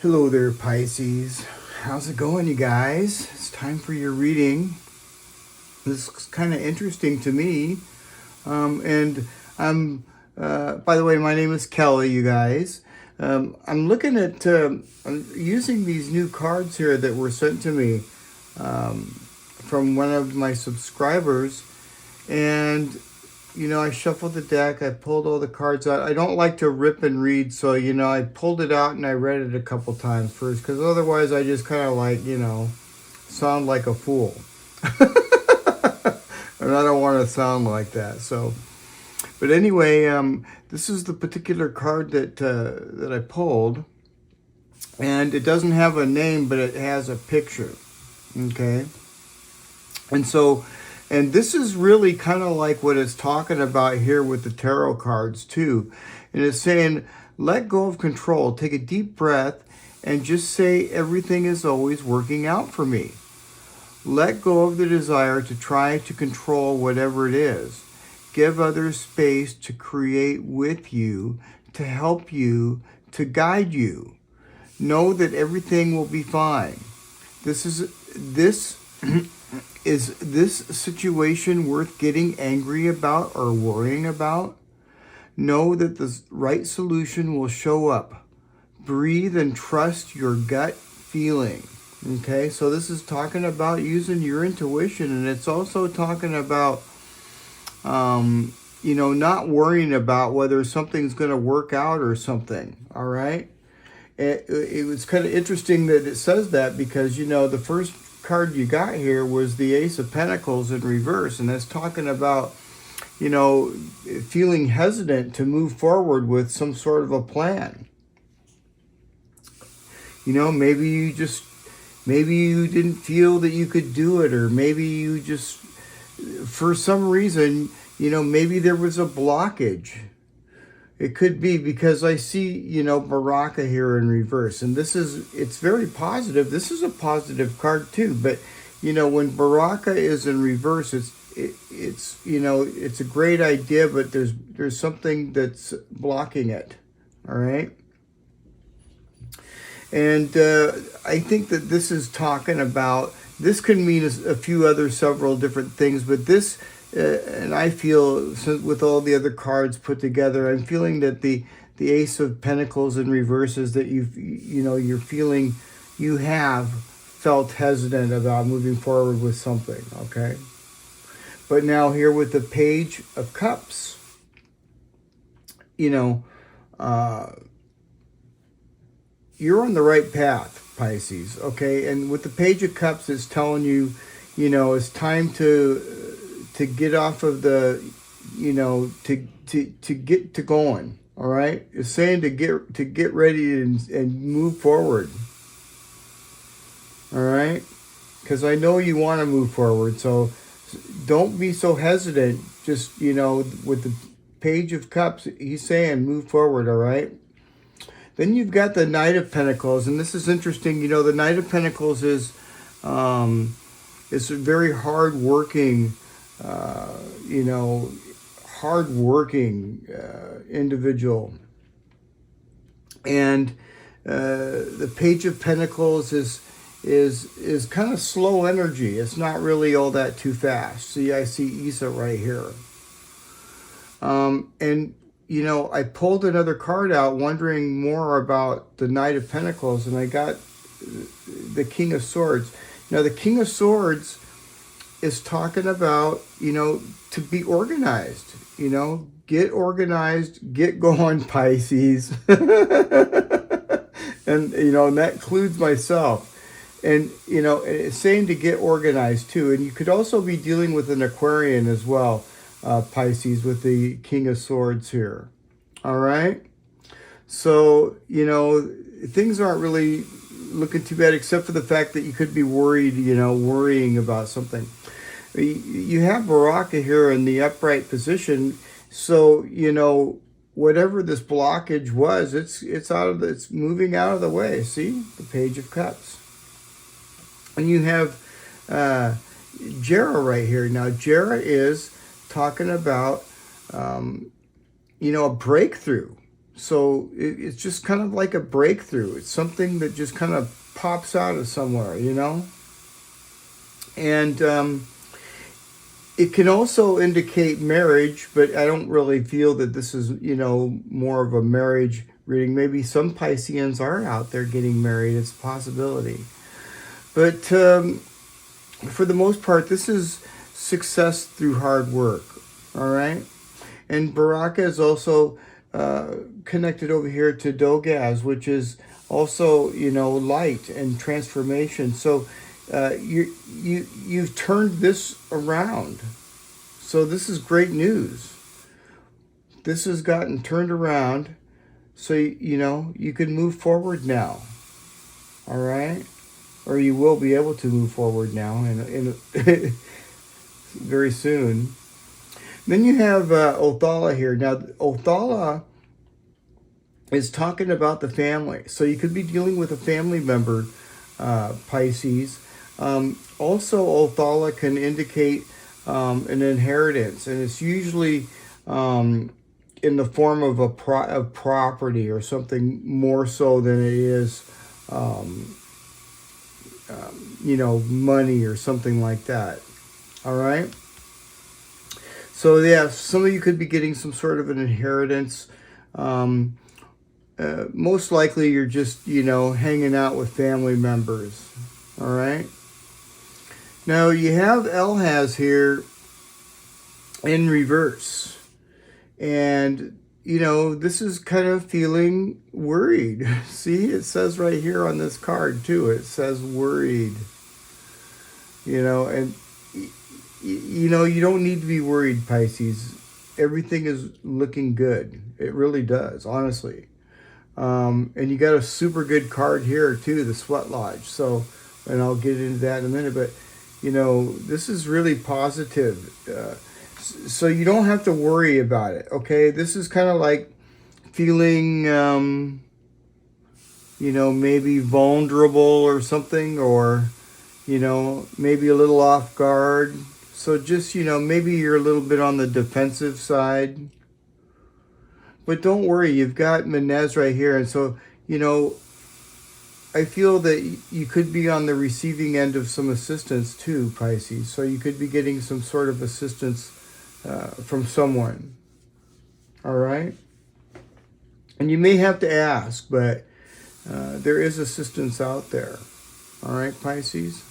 Hello there, Pisces. How's it going, you guys? It's time for your reading. This is kind of interesting to me. And I'm, by the way, my name is Kelly, you guys. I'm looking at, I'm using these new cards here that were sent to me from one of my subscribers. And I shuffled the deck. I pulled all the cards out. I don't like to rip and read, so, I pulled it out and I read it a couple times first, because otherwise I just kind of sound like a fool. And I don't want to sound like that. So, but anyway, this is the particular card that I pulled, and it doesn't have a name, but it has a picture. Okay, and this is really kind of like what it's talking about here with the tarot cards too. And it's saying, let go of control, take a deep breath, and just say everything is always working out for me. Let go of the desire to try to control whatever it is. Give others space to create with you, to help you, to guide you. Know that everything will be fine. Is this situation worth getting angry about or worrying about? Know that the right solution will show up. Breathe and trust your gut feeling. Okay, so this is talking about using your intuition, and it's also talking about, not worrying about whether something's going to work out or something, all right? It was kind of interesting that it says that, because, the first card you got here was the Ace of Pentacles in reverse, and that's talking about feeling hesitant to move forward with some sort of a plan. Maybe you didn't feel that you could do it, or maybe you just, for some reason, maybe there was a blockage. It could be, because I see, Baraka here in reverse. And it's very positive. This is a positive card too. But, when Baraka is in reverse, it's a great idea, but there's something that's blocking it. All right. And I think that this is talking about, this can mean a few other several different things, but this, and I feel, with all the other cards put together, I'm feeling that the Ace of Pentacles in reverse is that you're feeling, you have felt hesitant about moving forward with something, okay? But now here with the Page of Cups, you're on the right path, Pisces, okay? And with the Page of Cups, it's telling you, it's time to get off of the, to get to going, all right? It's saying to get ready and move forward, all right? Because I know you want to move forward, so don't be so hesitant. Just, with the Page of Cups, he's saying move forward, all right? Then you've got the Knight of Pentacles, and this is interesting. The Knight of Pentacles is a very hard-working, hard-working individual. And the Page of Pentacles is kind of slow energy. It's not really all that too fast. See, I see Isa right here. And I pulled another card out wondering more about the Knight of Pentacles, and I got the King of Swords. Now, the King of Swords is talking about, to be organized, get organized, get going, Pisces. And, and that includes myself. And, it's saying to get organized too. And you could also be dealing with an Aquarian as well, Pisces, with the King of Swords here. All right. So, things aren't really looking too bad, except for the fact that you could be worried, worrying about something. You have Baraka here in the upright position. So, whatever this blockage was, it's moving out of the way. See, the Page of Cups. And you have Jera right here. Now, Jera is talking about, a breakthrough. So it's just kind of like a breakthrough. It's something that just kind of pops out of somewhere, you know? And it can also indicate marriage, but I don't really feel that this is, you know, more of a marriage reading. Maybe some Pisceans are out there getting married. It's a possibility. But for the most part, this is success through hard work. All right? And Baraka is also connected over here to Dogaz, which is also, you know, light and transformation. So you've turned this around. So this is great news. This has gotten turned around, so you know you can move forward now. All right, or you will be able to move forward now, in very soon. Then you have Othala here. Now Othala is talking about the family, so you could be dealing with a family member, Pisces. Also, Othala can indicate an inheritance, and it's usually in the form of of property or something more so than it is, you know, money or something like that. All right. So yeah, some of you could be getting some sort of an inheritance. Most likely you're just, you know, hanging out with family members. All right. Now you have Elhaz here in reverse. And, you know, this is kind of feeling worried. See, it says right here on this card too, it says worried. You know, and, you know, you don't need to be worried, Pisces. Everything is looking good. It really does, honestly. And you got a super good card here too, the Sweat Lodge. So, and I'll get into that in a minute, but you know, this is really positive. So you don't have to worry about it, okay? This is kind of like feeling, you know, maybe vulnerable or something, or, you know, maybe a little off guard. So just, you know, maybe you're a little bit on the defensive side. But don't worry, you've got Menez right here. And so, you know, I feel that you could be on the receiving end of some assistance too, Pisces. So you could be getting some sort of assistance from someone. All right? And you may have to ask, but there is assistance out there. All right, Pisces?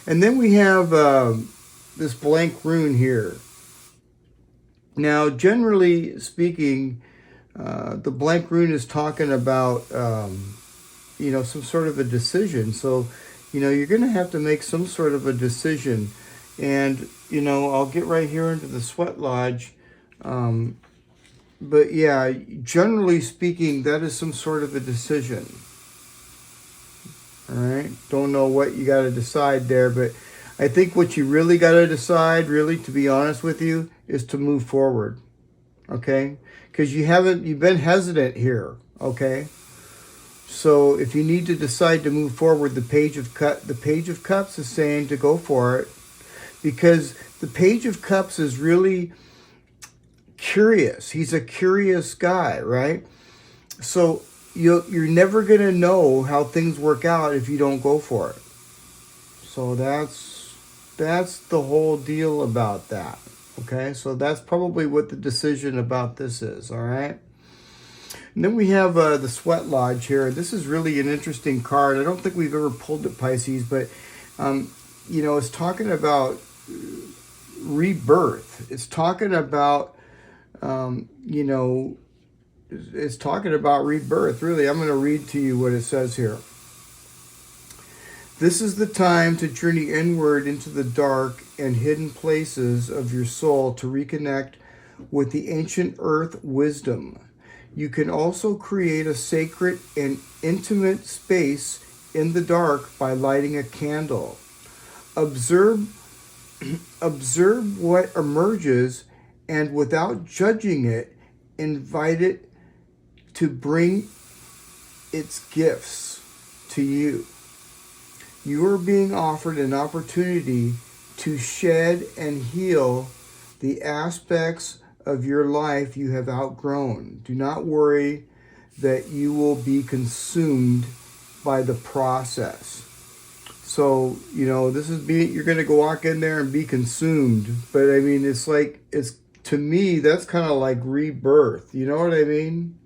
And then we have this blank rune here. Now, generally speaking, the blank rune is talking about, you know, some sort of a decision. So, you know, you're going to have to make some sort of a decision. And, you know, I'll get right here into the Sweat Lodge. But yeah, generally speaking, that is some sort of a decision. All right. Don't know what you got to decide there, but I think what you really got to decide, really, to be honest with you, is to move forward. Okay? Because you've been hesitant here. Okay? So if you need to decide to move forward, the Page of Cups is saying to go for it, because the Page of Cups is really curious. He's a curious guy, right? So you're never going to know how things work out if you don't go for it. So that's the whole deal about that. Okay, so that's probably what the decision about this is. All right. And then we have the Sweat Lodge here. This is really an interesting card. I don't think we've ever pulled it, Pisces, but you know, it's talking about rebirth. It's talking about you know, it's talking about rebirth. Really, I'm going to read to you what it says here. This is the time to journey inward into the dark and hidden places of your soul to reconnect with the ancient earth wisdom. You can also create a sacred and intimate space in the dark by lighting a candle. Observe what emerges, and without judging it, invite it to bring its gifts to you. You are being offered an opportunity to shed and heal the aspects of your life you have outgrown. Do not worry that you will be consumed by the process. So, you know, you're going to go walk in there and be consumed. But I mean, to me, that's kind of like rebirth. You know what I mean?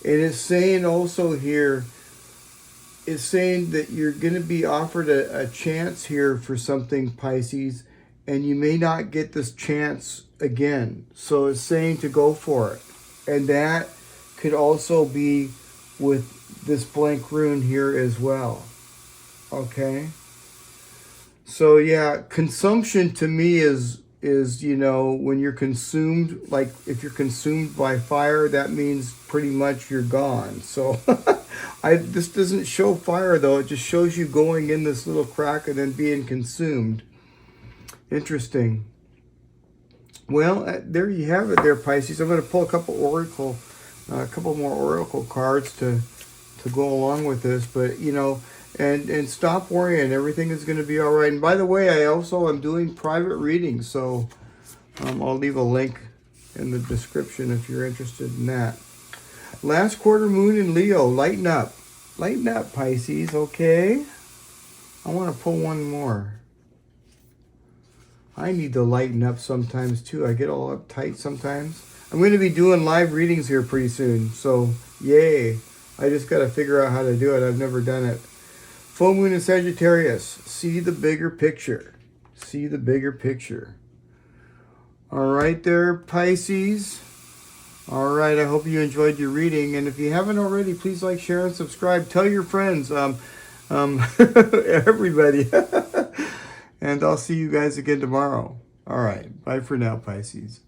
And it's saying also here, it's saying that you're going to be offered a chance here for something, Pisces, and you may not get this chance again. So it's saying to go for it. And that could also be with this blank rune here as well. Okay? So yeah, consumption to me is, you know, when you're consumed, like if you're consumed by fire, that means pretty much you're gone. So this doesn't show fire though, it just shows you going in this little crack and then being consumed. Interesting. Well, there you have it there, Pisces. I'm going to pull a couple more oracle cards to go along with this, but you know, and stop worrying. Everything is going to be all right. And by the way, I also am doing private readings, so I'll leave a link in the description if you're interested in that. Last quarter moon in Leo. Lighten up, Pisces. Okay, I want to pull one more. I need to lighten up sometimes too. I get all uptight sometimes. I'm going to be doing live readings here pretty soon, so yay. I just got to figure out how to do it. I've never done it. Full moon in Sagittarius. See the bigger picture. See the bigger picture. All right there, Pisces. All right, I hope you enjoyed your reading. And if you haven't already, please like, share, and subscribe. Tell your friends, everybody. And I'll see you guys again tomorrow. All right, bye for now, Pisces.